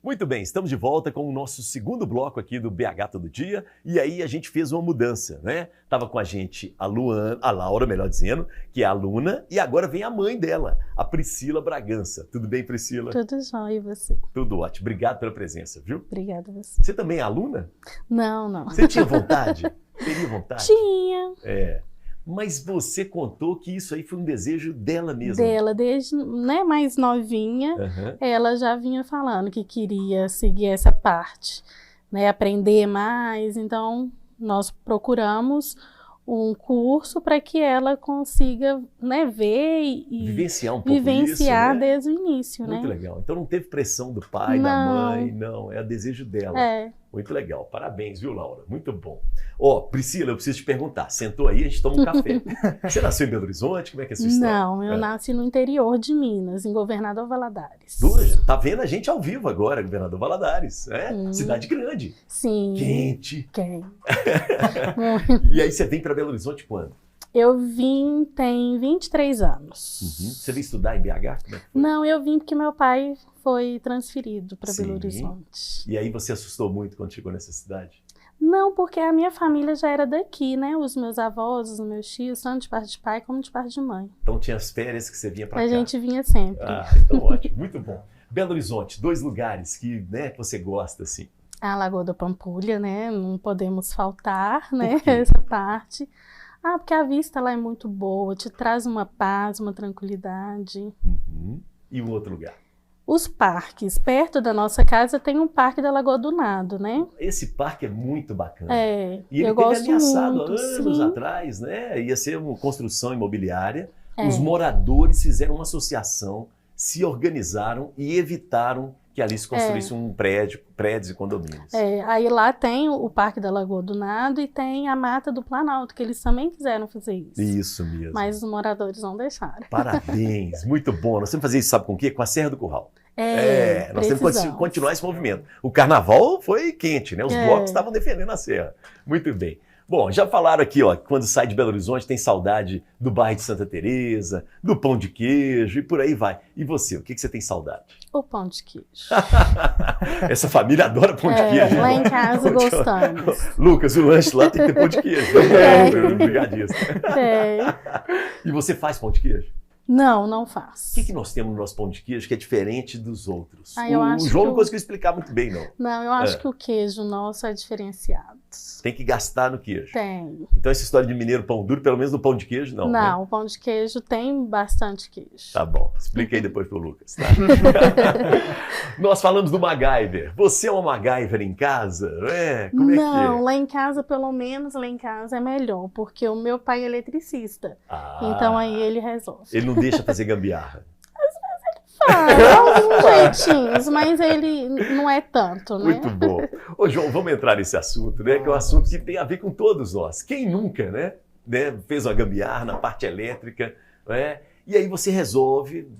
Muito bem, estamos de volta com o nosso segundo bloco aqui do BH Todo Dia. E aí a gente fez uma mudança, né? Tava com a gente a Laura, melhor dizendo, que é aluna, e agora vem a mãe dela, a Priscila Bragança. Tudo bem, Priscila? Tudo jóia, e você? Tudo ótimo. Obrigado pela presença, viu? Obrigada a você. Você também é aluna? Não. Você tinha vontade? Teria vontade? Tinha. Mas você contou que isso aí foi um desejo dela mesma. Dela, desde mais novinha, ela já vinha falando que queria seguir essa parte, aprender mais. Então, nós procuramos um curso para que ela consiga ver e vivenciar um pouco vivenciar isso, né? desde o início. Muito legal. Então não teve pressão do pai, Não. da mãe, não. É o desejo dela. Muito legal. Parabéns, viu, Laura? Muito bom. Priscila, eu preciso te perguntar. Sentou aí, a gente toma um café. Você nasceu em Belo Horizonte? Como é que é a sua história? Não, eu nasci no interior de Minas, em Governador Valadares. Tá vendo a gente ao vivo agora, Governador Valadares. Cidade grande. Sim. Quente. Muito. E aí você vem para Belo Horizonte quando? Eu vim tem 23 anos. Você veio estudar em BH? Como é que foi? Não, eu vim porque meu pai foi transferido para Belo Horizonte. E aí você assustou muito quando chegou nessa cidade? Não, porque a minha família já era daqui, Os meus avós, os meus tios, tanto de parte de pai como de parte de mãe. Então tinha as férias que você vinha para cá? A gente vinha sempre. Então ótimo, muito bom. Belo Horizonte, 2 lugares que você gosta, assim. A Lagoa da Pampulha, não podemos faltar, Por quê? Essa parte. Porque a vista lá é muito boa, te traz uma paz, uma tranquilidade. E um outro lugar? Os parques. Perto da nossa casa tem um parque da Lagoa do Nado, Esse parque é muito bacana. E ele eu teve gosto ameaçado muito, há anos sim. atrás, Ia ser uma construção imobiliária. Os moradores fizeram uma associação, se organizaram e evitaram que ali se construísse um prédios e condomínios. Aí lá tem o Parque da Lagoa do Nado e tem a Mata do Planalto, que eles também quiseram fazer isso. Isso mesmo. Mas os moradores não deixaram. Parabéns, muito bom. Nós temos que fazer isso, sabe com o quê? Com a Serra do Curral. Nós temos que continuar esse movimento. O carnaval foi quente, Os blocos estavam defendendo a Serra. Muito bem. Bom, já falaram aqui, quando sai de Belo Horizonte tem saudade do bairro de Santa Teresa, do pão de queijo e por aí vai. E você, o que você tem saudade? O pão de queijo. Essa família adora pão de queijo. Lá em casa gostamos. Lucas, o lanche lá tem que ter pão de queijo. Obrigadíssimo. E você faz pão de queijo? Não faço. O que nós temos no nosso pão de queijo que é diferente dos outros? O João não conseguiu explicar muito bem, não. Não, eu acho que o queijo nosso é diferenciado. Tem que gastar no queijo. Tem. Então essa história de mineiro pão duro, pelo menos no pão de queijo, não. Não, o pão de queijo tem bastante queijo. Tá bom, explica aí depois pro Lucas, tá? Nós falamos do MacGyver. Você é uma MacGyver em casa? Como é que é? Não, lá em casa, pelo menos lá em casa é melhor, porque o meu pai é eletricista. Então aí ele resolve. Ele não deixa fazer gambiarra. Alguns jeitinhos, mas ele não é tanto, Muito bom. Ô, João, vamos entrar nesse assunto, que é um assunto que tem a ver com todos nós. Quem nunca, fez uma gambiarra na parte elétrica, E aí você resolve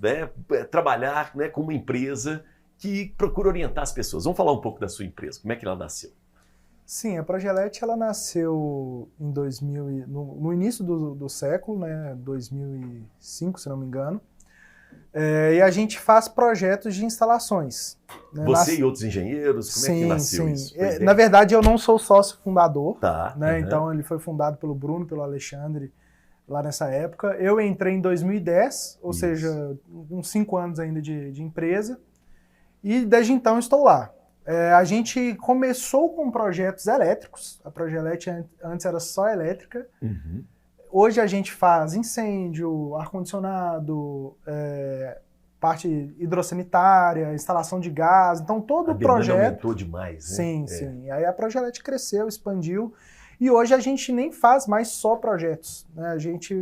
trabalhar com uma empresa que procura orientar as pessoas. Vamos falar um pouco da sua empresa, como é que ela nasceu? Sim, a Progelete ela nasceu em no início do século, 2005, se não me engano. E a gente faz projetos de instalações. Você e outros engenheiros, como é que nasceu isso? Na verdade, eu não sou sócio fundador. Tá. Então, ele foi fundado pelo Bruno, pelo Alexandre, lá nessa época. Eu entrei em 2010, ou seja, uns 5 anos ainda de empresa. E desde então estou lá. A gente começou com projetos elétricos. A Progelete antes era só elétrica. Hoje a gente faz incêndio, ar-condicionado, parte hidrossanitária, instalação de gás. Então todo o projeto aumentou demais, Sim. Aí a Progelete cresceu, expandiu. E hoje a gente nem faz mais só projetos. A gente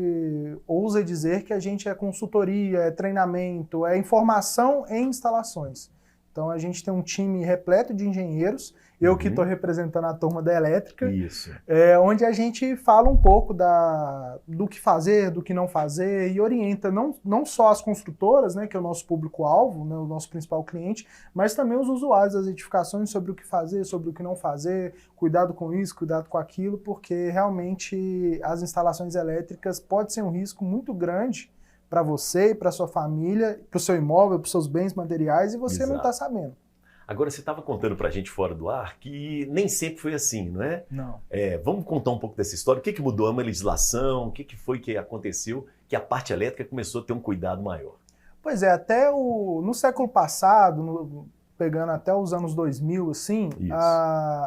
ousa dizer que a gente é consultoria, é treinamento, é informação em instalações. Então a gente tem um time repleto de engenheiros, eu que estou representando a turma da elétrica, onde a gente fala um pouco do que fazer, do que não fazer e orienta não só as construtoras, que é o nosso público-alvo, o nosso principal cliente, mas também os usuários das edificações sobre o que fazer, sobre o que não fazer, cuidado com isso, cuidado com aquilo, porque realmente as instalações elétricas podem ser um risco muito grande para você e para sua família, para o seu imóvel, para os seus bens materiais, e você não está sabendo. Agora, você estava contando para a gente fora do ar que nem sempre foi assim, não é? Não. Vamos contar um pouco dessa história. O que mudou? A legislação? O que foi que aconteceu que a parte elétrica começou a ter um cuidado maior? Pois é, até no século passado, pegando até os anos 2000, assim,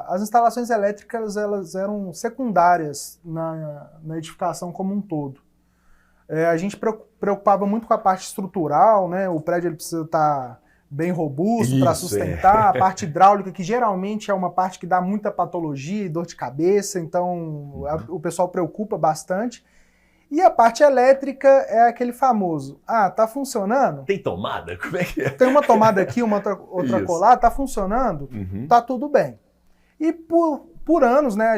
as instalações elétricas elas eram secundárias na edificação como um todo. A gente preocupava muito com a parte estrutural, né? O prédio ele precisa estar bem robusto para sustentar, a parte hidráulica, que geralmente é uma parte que dá muita patologia e dor de cabeça, então o pessoal preocupa bastante. E a parte elétrica é aquele famoso, tá funcionando? Tem tomada? Como é que é? Tem uma tomada aqui, uma outra colar, tá funcionando? Tá tudo bem. E por anos, né,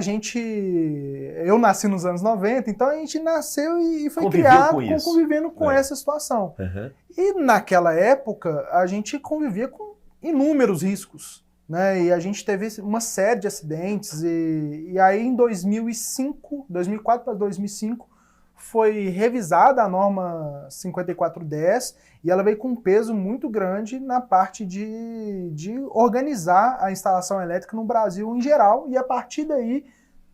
eu nasci nos anos 90, então a gente nasceu e foi criado convivendo com essa situação. E naquela época, a gente convivia com inúmeros riscos, né, e a gente teve uma série de acidentes, e aí em 2004 para 2005, foi revisada a norma 5410 e ela veio com um peso muito grande na parte de organizar a instalação elétrica no Brasil em geral, e a partir daí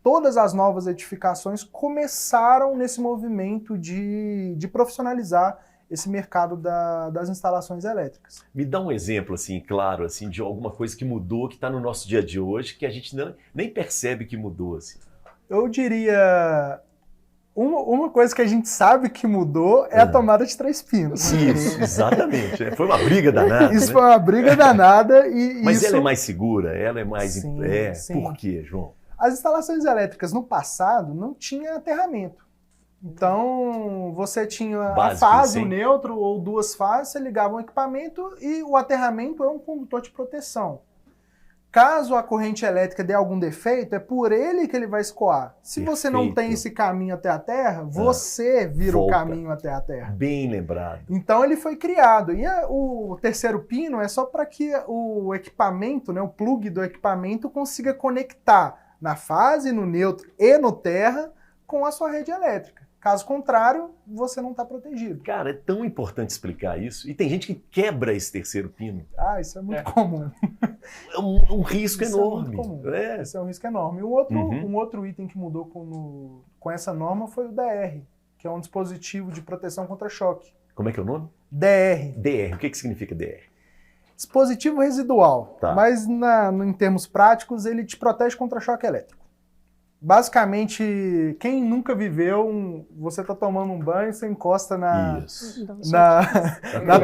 todas as novas edificações começaram nesse movimento de profissionalizar esse mercado das instalações elétricas. Me dá um exemplo, assim, claro, assim, de alguma coisa que mudou, que está no nosso dia a dia hoje, que a gente nem percebe que mudou. Assim. Eu diria... Uma coisa que a gente sabe que mudou é a tomada de 3 pinos. Isso, exatamente. Foi uma briga danada. Isso, né? Foi uma briga danada. Mas isso... ela é mais segura? Ela é mais... Sim. Por quê, João? As instalações elétricas no passado não tinha aterramento. Então, você tinha a fase, o neutro ou 2 fases, você ligava um equipamento e o aterramento é um condutor de proteção. Caso a corrente elétrica dê algum defeito, é por ele que ele vai escoar. Se você não tem esse caminho até a terra, você vira o caminho até a terra. Bem lembrado. Então ele foi criado. E o terceiro pino é só para que o equipamento, né, o plug do equipamento, consiga conectar na fase, no neutro e no terra com a sua rede elétrica. Caso contrário, você não está protegido. Cara, é tão importante explicar isso. E tem gente que quebra esse terceiro pino. Isso é muito comum. É um risco enorme. Esse é um risco enorme. Um outro item que mudou com essa norma foi o DR, que é um dispositivo de proteção contra choque. Como é que é o nome? DR. DR. O que significa DR? Dispositivo residual. Tá. Mas em termos práticos, ele te protege contra choque elétrico. Basicamente, quem nunca viveu, você tá tomando um banho, você encosta na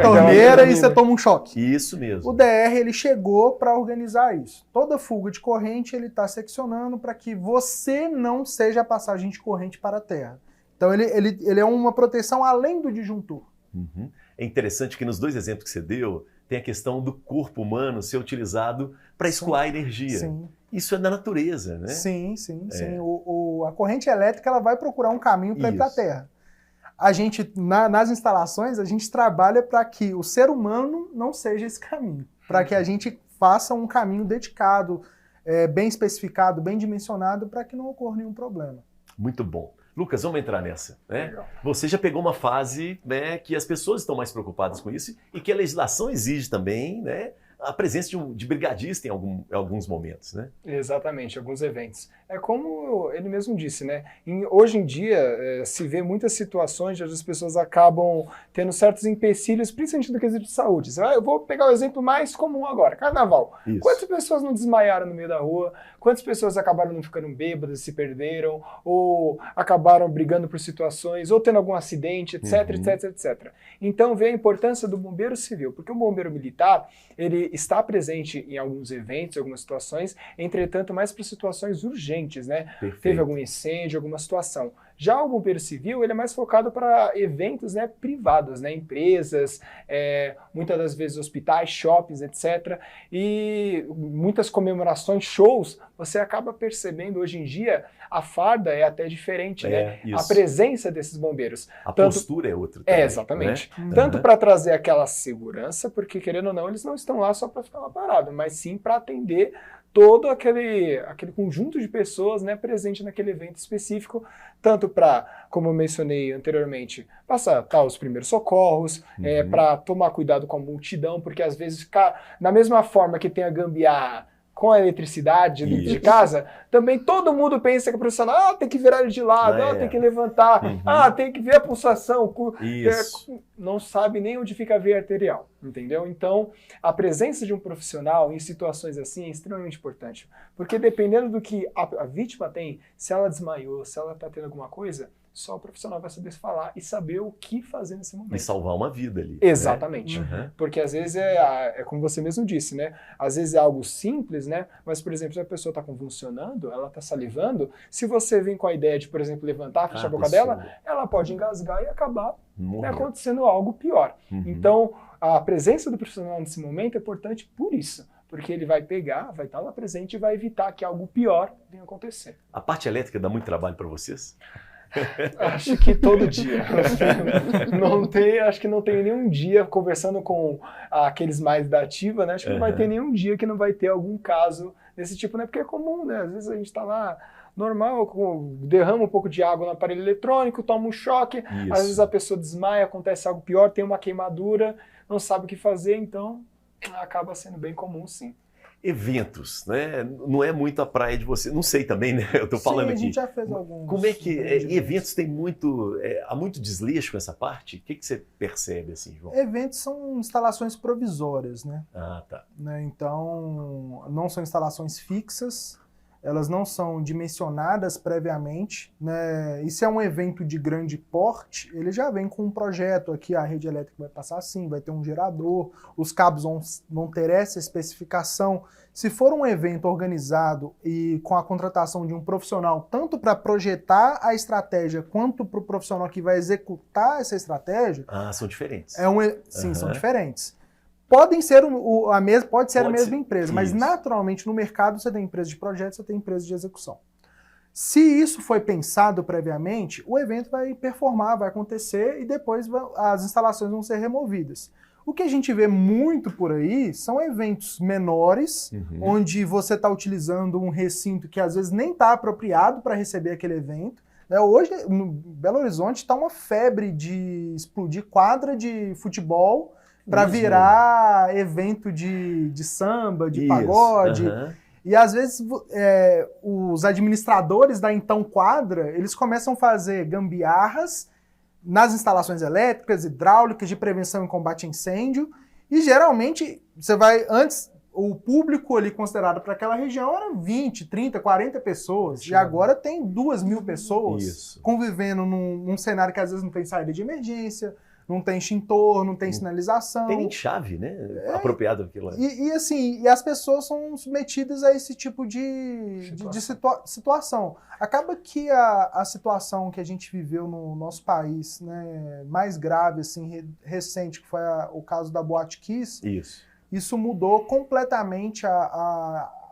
torneira e você toma um choque. Isso mesmo. O DR ele chegou para organizar isso. Toda fuga de corrente ele está seccionando para que você não seja a passagem de corrente para a terra. Então ele é uma proteção além do disjuntor. É interessante que nos 2 exemplos que você deu, tem a questão do corpo humano ser utilizado para escoar energia. Sim. Isso é da natureza, né? Sim. A corrente elétrica ela vai procurar um caminho para ir para a Terra. A gente, nas instalações, a gente trabalha para que o ser humano não seja esse caminho. Para que a gente faça um caminho dedicado, bem especificado, bem dimensionado, para que não ocorra nenhum problema. Muito bom. Lucas, vamos entrar nessa. Né? Você já pegou uma fase, né, que as pessoas estão mais preocupadas com isso e que a legislação exige também, né, a presença de brigadista em alguns momentos, né? Exatamente, alguns eventos. É como ele mesmo disse, né? Hoje em dia se vê muitas situações onde as pessoas acabam tendo certos empecilhos, principalmente no quesito de saúde. Eu vou pegar o exemplo mais comum agora, carnaval. Isso. Quantas pessoas não desmaiaram no meio da rua? Quantas pessoas acabaram não ficando bêbadas, se perderam, ou acabaram brigando por situações, ou tendo algum acidente, etc, etc. Então vê a importância do bombeiro civil, porque o bombeiro militar, ele está presente em alguns eventos, algumas situações, entretanto mais para situações urgentes, né? Perfeito. Teve algum incêndio, alguma situação. Já o bombeiro civil, ele é mais focado para eventos, né, privados, né, empresas, muitas das vezes hospitais, shoppings, etc. E muitas comemorações, shows, você acaba percebendo hoje em dia a farda é até diferente, né? Isso. A presença desses bombeiros. A postura é outra também, exatamente. Né? Tanto para trazer aquela segurança, porque querendo ou não, eles não estão lá só para ficar lá parado, mas sim para atender todo aquele conjunto de pessoas, né, presente naquele evento específico, tanto para, como eu mencionei anteriormente, passar os primeiros socorros, para tomar cuidado com a multidão, porque às vezes, da mesma forma que tem a gambiarra com a eletricidade dentro de casa, também todo mundo pensa que o profissional tem que virar ele de lado, tem que levantar, tem que ver a pulsação, não sabe nem onde fica a veia arterial, entendeu? Então, a presença de um profissional em situações assim é extremamente importante, porque dependendo do que a vítima tem, se ela desmaiou, se ela está tendo alguma coisa, só o profissional vai saber falar e saber o que fazer nesse momento. E salvar uma vida ali. Exatamente. Né? Porque às vezes é como você mesmo disse, né? Às vezes é algo simples, né? Mas, por exemplo, se a pessoa está convulsionando, ela está salivando, se você vem com a ideia de, por exemplo, levantar, fechar a boca dela, ela pode engasgar e acabar acontecendo algo pior. Então, a presença do profissional nesse momento é importante por isso. Porque ele vai pegar, vai estar lá presente e vai evitar que algo pior venha acontecer. A parte elétrica dá muito trabalho para vocês? Acho que todo dia. Acho que não tem nenhum dia, conversando com aqueles mais da ativa, né? Acho que não vai ter nenhum dia que não vai ter algum caso desse tipo, né? Porque é comum, né? Às vezes a gente está lá normal, derrama um pouco de água no aparelho eletrônico, toma um choque, às vezes a pessoa desmaia, acontece algo pior, tem uma queimadura, não sabe o que fazer, então acaba sendo bem comum, sim. Eventos, né? Não é muito a praia de você. Não sei também, né? Eu tô falando aqui. A gente já fez alguns. Como é que eventos tem muito, há muito desleixo com essa parte? O que você percebe assim, João? Eventos são instalações provisórias, né? Ah, tá. Né? Então, não são instalações fixas. Elas não são dimensionadas previamente, né? E se é um evento de grande porte, ele já vem com um projeto aqui, a rede elétrica vai passar assim, vai ter um gerador, os cabos vão ter essa especificação. Se for um evento organizado e com a contratação de um profissional, tanto para projetar a estratégia, quanto para o profissional que vai executar essa estratégia... Ah, são diferentes. Sim, são diferentes. Pode ser a mesma empresa, mas naturalmente no mercado você tem empresa de projeto, você tem empresa de execução. Se isso foi pensado previamente, o evento vai performar, vai acontecer e depois as instalações vão ser removidas. O que a gente vê muito por aí são eventos menores, onde você está utilizando um recinto que às vezes nem está apropriado para receber aquele evento. Hoje, no Belo Horizonte, está uma febre de explodir quadra de futebol para virar evento de samba, de pagode. E às vezes os administradores da então quadra, eles começam a fazer gambiarras nas instalações elétricas, hidráulicas, de prevenção e combate a incêndio. E geralmente, o público ali considerado para aquela região era 20, 30, 40 pessoas. E agora tem 2.000 pessoas convivendo num cenário que às vezes não tem saída de emergência, não tem extintor, não tem sinalização. Tem nem chave, né? Apropriado aquilo. E as pessoas são submetidas a esse tipo de situação. Acaba que a situação que a gente viveu no nosso país, né, mais grave, assim, recente, que foi o caso da Boate Kiss, isso mudou completamente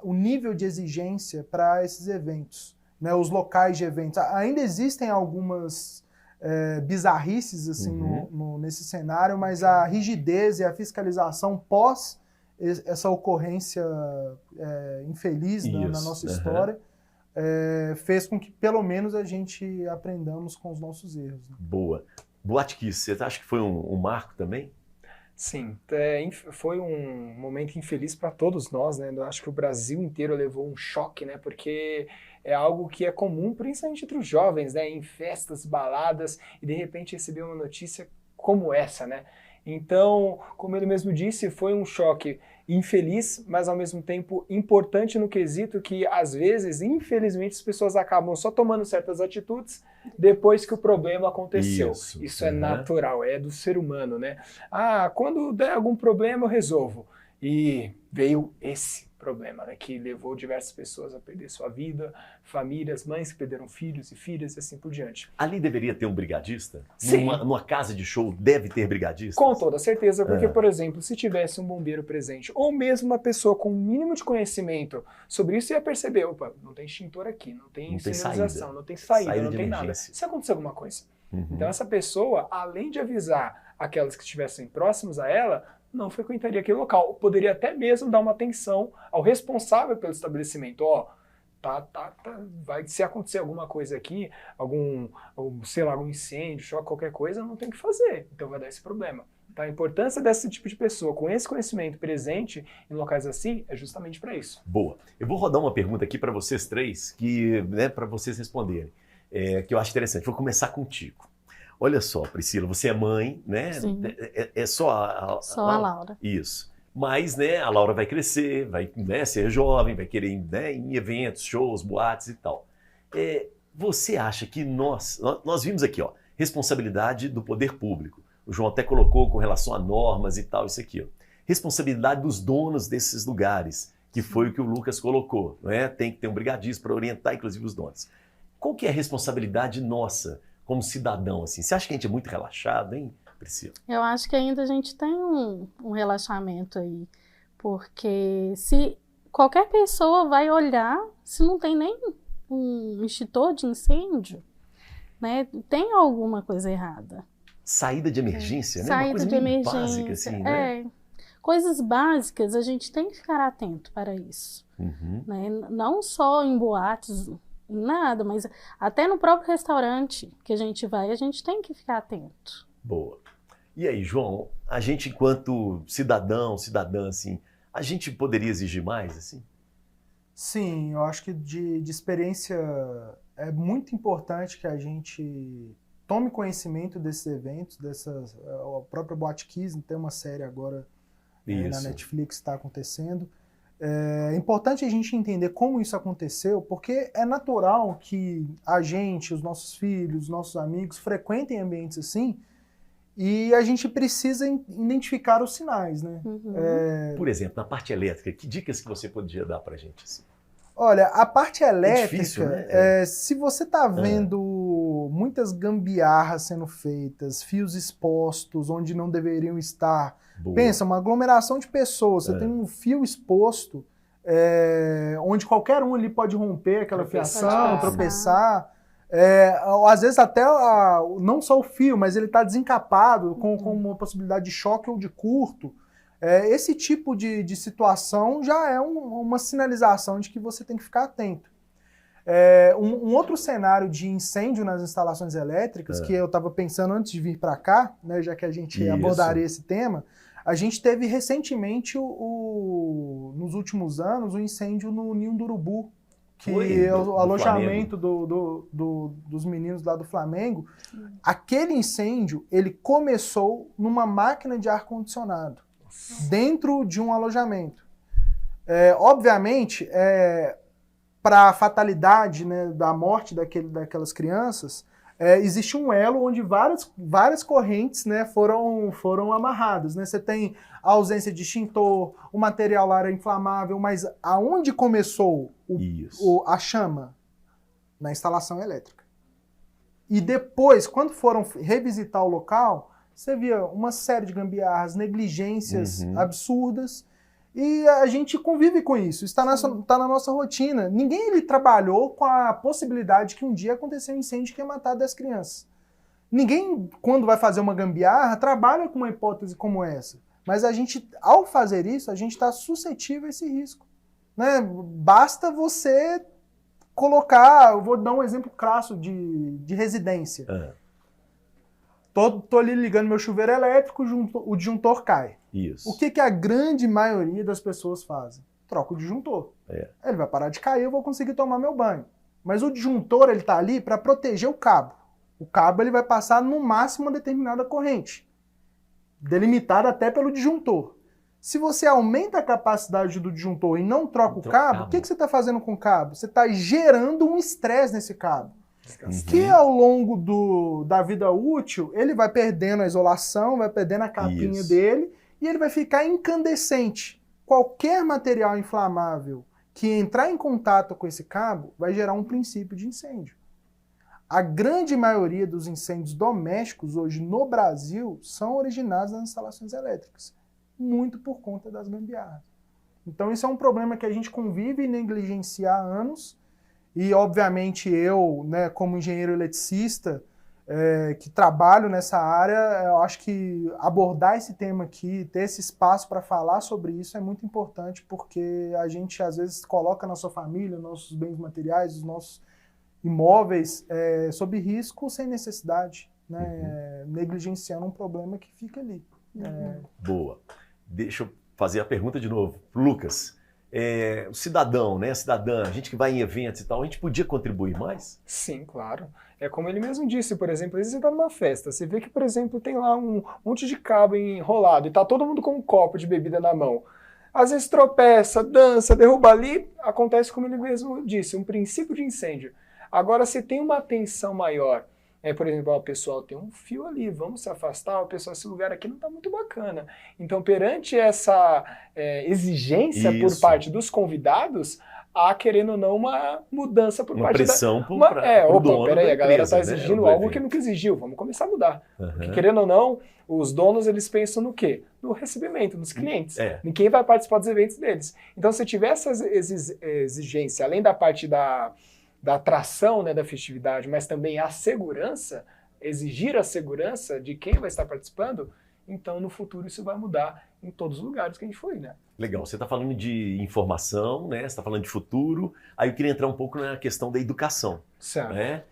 o nível de exigência para esses eventos, né, os locais de eventos. Ainda existem algumas bizarrices assim, nesse cenário, mas a rigidez e a fiscalização pós essa ocorrência infeliz na nossa história fez com que pelo menos a gente aprendamos com os nossos erros. Né? Boa. Boate Kiss, você acha que foi um marco também? Sim, foi um momento infeliz para todos nós, né? Eu acho que o Brasil inteiro levou um choque, né? Porque é algo que é comum, principalmente entre os jovens, né? Em festas, baladas, e de repente receber uma notícia como essa, né? Então, como ele mesmo disse, foi um choque infeliz, mas ao mesmo tempo importante no quesito que, às vezes, infelizmente, as pessoas acabam só tomando certas atitudes depois que o problema aconteceu. Isso é natural, é do ser humano, né? Quando der algum problema eu resolvo. E veio esse problema, né, que levou diversas pessoas a perder sua vida, famílias, mães que perderam filhos e filhas e assim por diante. Ali deveria ter um brigadista? Sim. Numa casa de show deve ter brigadistas? Com toda certeza, porque, por exemplo, se tivesse um bombeiro presente, ou mesmo uma pessoa com um mínimo de conhecimento sobre isso, ia perceber, opa, não tem extintor aqui, não tem sinalização, não tem saída, não tem nada. Se acontecer alguma coisa. Então essa pessoa, além de avisar aquelas que estivessem próximos a ela, não frequentaria aquele local. Poderia até mesmo dar uma atenção ao responsável pelo estabelecimento. Ó, vai, se acontecer alguma coisa aqui, algum incêndio, choque, qualquer coisa, não tem o que fazer. Então vai dar esse problema. Tá? A importância desse tipo de pessoa, com esse conhecimento presente em locais assim, é justamente para isso. Boa. Eu vou rodar uma pergunta aqui para vocês três, para vocês responderem, que eu acho interessante. Vou começar contigo. Olha só, Priscila, você é mãe, né? Sim. É só a Laura. Isso. Mas, né, a Laura vai crescer, vai, né, ser jovem, vai querer ir, né, em eventos, shows, boates e tal. Você acha que nós vimos aqui, ó, responsabilidade do poder público. O João até colocou com relação a normas e tal, isso aqui, ó. Responsabilidade dos donos desses lugares, que foi o que o Lucas colocou, né? Tem que ter um brigadista para orientar, inclusive, os donos. Qual que é a responsabilidade nossa como cidadão, assim? Você acha que a gente é muito relaxado, hein, Priscila? Eu acho que ainda a gente tem um relaxamento aí, porque se qualquer pessoa vai olhar, se não tem nem um extintor de incêndio, né, tem alguma coisa errada. Saída de emergência, né? Saída Uma coisa de meio emergência, básica, assim, né? Coisas básicas, a gente tem que ficar atento para isso. Uhum. Né? Não só em boates, em nada, mas até no próprio restaurante que a gente vai, a gente tem que ficar atento. Boa. E aí, João, a gente enquanto cidadão, cidadã, assim, a gente poderia exigir mais, assim? Sim, eu acho que de experiência é muito importante que a gente tome conhecimento desses eventos, a própria Boate Kiss tem uma série agora na Netflix que está acontecendo. É importante a gente entender como isso aconteceu, porque é natural que a gente, os nossos filhos, os nossos amigos frequentem ambientes assim, e a gente precisa identificar os sinais, né? Uhum. Por exemplo, na parte elétrica, que dicas que você podia dar pra gente, assim? Olha, a parte elétrica, difícil, né? se você está vendo muitas gambiarras sendo feitas, fios expostos onde não deveriam estar, Boa. Pensa, uma aglomeração de pessoas, você tem um fio exposto, onde qualquer um ali pode romper aquela fiação, tropeçar. Às vezes até não só o fio, mas ele está desencapado com uma possibilidade de choque ou de curto. Esse tipo de situação já é uma sinalização de que você tem que ficar atento. Um outro cenário de incêndio nas instalações elétricas, que eu estava pensando antes de vir para cá, né, já que a gente abordaria esse tema, a gente teve recentemente, nos últimos anos, um incêndio no Ninho do Urubu, que é o alojamento dos meninos lá do Flamengo. Aquele incêndio, ele começou numa máquina de ar-condicionado, dentro de um alojamento. Obviamente, para a fatalidade, né, da morte daquelas crianças, existe um elo onde várias correntes, né, foram amarradas. Né? Você tem a ausência de extintor, o material lá era inflamável, mas aonde começou a chama? Na instalação elétrica. E depois, quando foram revisitar o local, você via uma série de gambiarras, negligências absurdas, e a gente convive com isso, está na nossa rotina. Ninguém trabalhou com a possibilidade que um dia aconteceu um incêndio que ia matar 10 crianças. Ninguém, quando vai fazer uma gambiarra, trabalha com uma hipótese como essa. Mas a gente, ao fazer isso, a gente está suscetível a esse risco. Né? Basta você colocar, eu vou dar um exemplo crasso de residência. Tô ali ligando meu chuveiro elétrico, o disjuntor cai. Isso. O que a grande maioria das pessoas fazem? Troca o disjuntor. Ele vai parar de cair, eu vou conseguir tomar meu banho. Mas o disjuntor, ele tá ali para proteger o cabo. O cabo, ele vai passar no máximo uma determinada corrente, delimitada até pelo disjuntor. Se você aumenta a capacidade do disjuntor e não troca o cabo, o que você está fazendo com o cabo? Você está gerando um estresse nesse cabo. Que ao longo da vida útil, ele vai perdendo a isolação, vai perdendo a capinha dele e ele vai ficar incandescente. Qualquer material inflamável que entrar em contato com esse cabo vai gerar um princípio de incêndio. A grande maioria dos incêndios domésticos hoje no Brasil são originados nas instalações elétricas, muito por conta das gambiarras. Então isso é um problema que a gente convive e negligencia há anos. E, obviamente, eu, né, como engenheiro eletricista, que trabalham nessa área, eu acho que abordar esse tema aqui, ter esse espaço para falar sobre isso é muito importante, porque a gente às vezes coloca a nossa família, nossos bens materiais, os nossos imóveis sob risco sem necessidade, né? Negligenciando um problema que fica ali. Boa. Deixa eu fazer a pergunta de novo. Lucas, o cidadão, né, a cidadã, a gente que vai em eventos e tal, a gente podia contribuir mais? Sim, claro. É como ele mesmo disse, por exemplo, às vezes você está numa festa, você vê que, por exemplo, tem lá um monte de cabo enrolado e tá todo mundo com um copo de bebida na mão. Às vezes tropeça, dança, derruba ali, acontece como ele mesmo disse, um princípio de incêndio. Agora, se tem uma atenção maior, por exemplo, o pessoal tem um fio ali, vamos se afastar, o pessoal, esse lugar aqui não está muito bacana. Então, perante essa exigência por parte dos convidados, há, querendo ou não, uma mudança por parte pressão da... pro dono peraí, a galera está empresa, exigindo né? algo que nunca exigiu, vamos começar a mudar. Porque, querendo ou não, os donos, eles pensam no quê? No recebimento dos clientes. Ninguém vai participar dos eventos deles. Então, se tiver essa exigência, além da parte da atração, né, da festividade, mas também a segurança, exigir a segurança de quem vai estar participando, então no futuro isso vai mudar em todos os lugares que a gente foi, né? Legal, você está falando de informação, né? Você está falando de futuro, aí eu queria entrar um pouco na questão da educação. Certo. Né?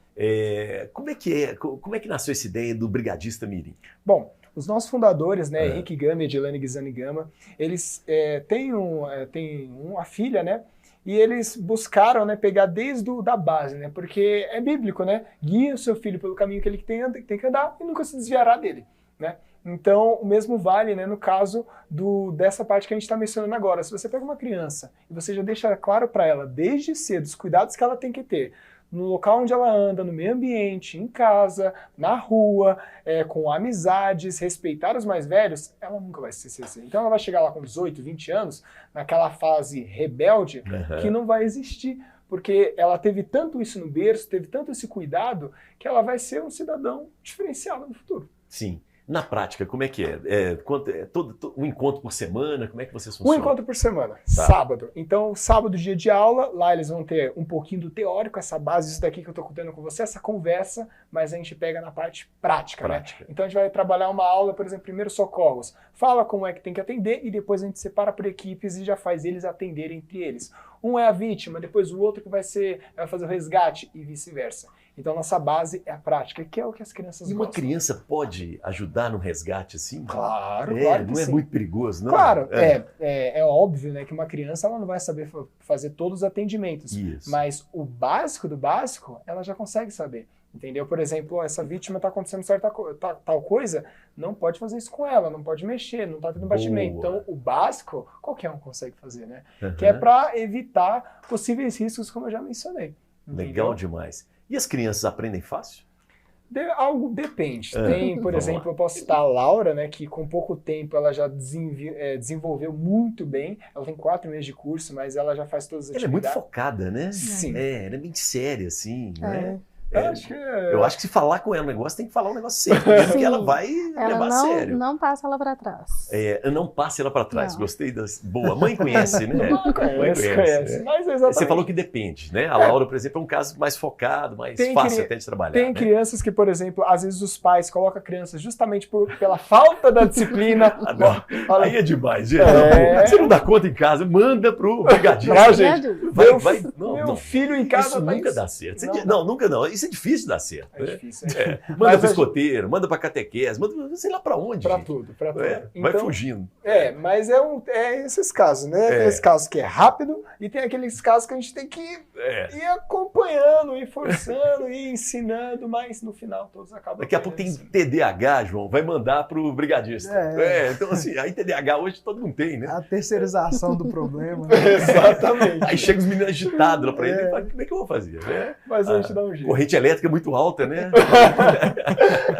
Como é que nasceu essa ideia do Brigadista Mirim? Bom, os nossos fundadores, né, Henrique Gama e Edilane Guizani Gama, eles têm uma filha, né? E eles buscaram, né, pegar desde da base, né? Porque é bíblico, né? Guia o seu filho pelo caminho que ele tem que andar e nunca se desviará dele, né? Então, o mesmo vale, né, no caso dessa parte que a gente está mencionando agora. Se você pega uma criança e você já deixa claro para ela, desde cedo, os cuidados que ela tem que ter, no local onde ela anda, no meio ambiente, em casa, na rua, com amizades, respeitar os mais velhos, ela nunca vai se esquecer. Então ela vai chegar lá com 18, 20 anos, naquela fase rebelde, que não vai existir, porque ela teve tanto isso no berço, teve tanto esse cuidado, que ela vai ser um cidadão diferenciado no futuro. Sim. Na prática, como é que é? Um encontro por semana? Como é que vocês funcionam? Um encontro por semana, sábado. Então, sábado, dia de aula, lá eles vão ter um pouquinho do teórico, essa base, isso daqui que eu estou contando com você, essa conversa, mas a gente pega na parte prática, né? Então, a gente vai trabalhar uma aula, por exemplo, primeiros socorros. Fala como é que tem que atender e depois a gente separa por equipes e já faz eles atenderem entre eles. Um é a vítima, depois o outro que vai fazer o resgate e vice-versa. Então, nossa base é a prática, que é o que as crianças gostam. E uma criança pode ajudar no resgate assim? Claro, claro que não é sim. muito perigoso, não? Claro, é óbvio, né, que uma criança ela não vai saber fazer todos os atendimentos. Isso. Mas o básico do básico, ela já consegue saber. Entendeu? Por exemplo, essa vítima está acontecendo tal coisa, não pode fazer isso com ela, não pode mexer, não está tendo batimento. Então, o básico, qualquer um consegue fazer, né? Que é para evitar possíveis riscos, como eu já mencionei. Entendeu? Legal demais. E as crianças aprendem fácil? Algo depende. Tem, por exemplo, eu posso citar a Laura, né, que com pouco tempo ela já desenvolveu muito bem. Ela tem 4 meses de curso, mas ela já faz todas as atividades. Ela é muito focada, né? Sim. Ela é bem séria, assim, né? Eu acho que se falar com ela um negócio, tem que falar um negócio sério, porque ela vai levar a sério. Não passa ela para trás. Não passe ela para trás. Não. Gostei das... Boa. Mãe conhece, né? Mãe conhece. Mas exatamente. Você falou que depende, né? A Laura, por exemplo, é um caso mais focado, mais fácil até de trabalhar. Tem crianças que, por exemplo, às vezes os pais colocam a criança justamente pela falta da disciplina. Aí é demais, gente. Você não dá conta em casa, manda pro brigadista. Meu filho em casa... Isso nunca dá certo. Nunca não. Isso é difícil dar certo. É difícil. Manda pro escoteiro, manda pra catequese, manda sei lá pra onde. Pra tudo. Vai fugindo. Mas esses casos, né? Tem esses casos que é rápido e tem aqueles casos que a gente tem que ir acompanhando, ir forçando, ir ensinando, mas no final todos acabam... Daqui a pouco tem TDAH, João, vai mandar pro brigadista. Então assim, aí TDAH hoje todo mundo tem, né? A terceirização do problema. Exatamente. Aí chega os meninos agitados lá pra ele, como é que eu vou fazer? Mas a gente dá um jeito. Corrente elétrica muito alta, né?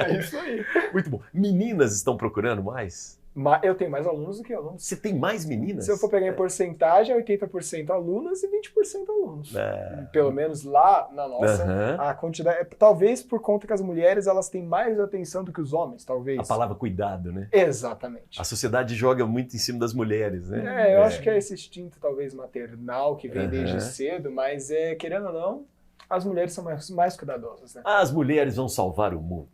É isso aí. Muito bom. Meninas estão procurando mais? Eu tenho mais alunos do que alunos. Você tem mais meninas? Se eu for pegar em porcentagem, 80% alunas e 20% alunos. Pelo menos lá na nossa, a quantidade... Talvez por conta que as mulheres elas têm mais atenção do que os homens, talvez. A palavra cuidado, né? Exatamente. A sociedade joga muito em cima das mulheres, né? Eu acho que é esse instinto talvez maternal que vem desde cedo, mas querendo ou não, as mulheres são mais cuidadosas, né? As mulheres vão salvar o mundo.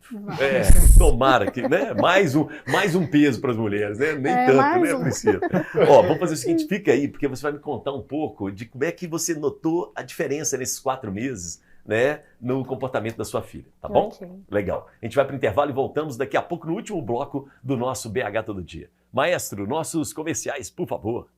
Tomara que, né? Mais um peso para as mulheres, né? Nem tanto, né, Priscila? Ó, vamos fazer o seguinte, fica aí, porque você vai me contar um pouco de como é que você notou a diferença nesses 4 meses, né, no comportamento da sua filha, tá bom? Okay. Legal. A gente vai para o intervalo e voltamos daqui a pouco no último bloco do nosso BH Todo Dia. Maestro, nossos comerciais, por favor.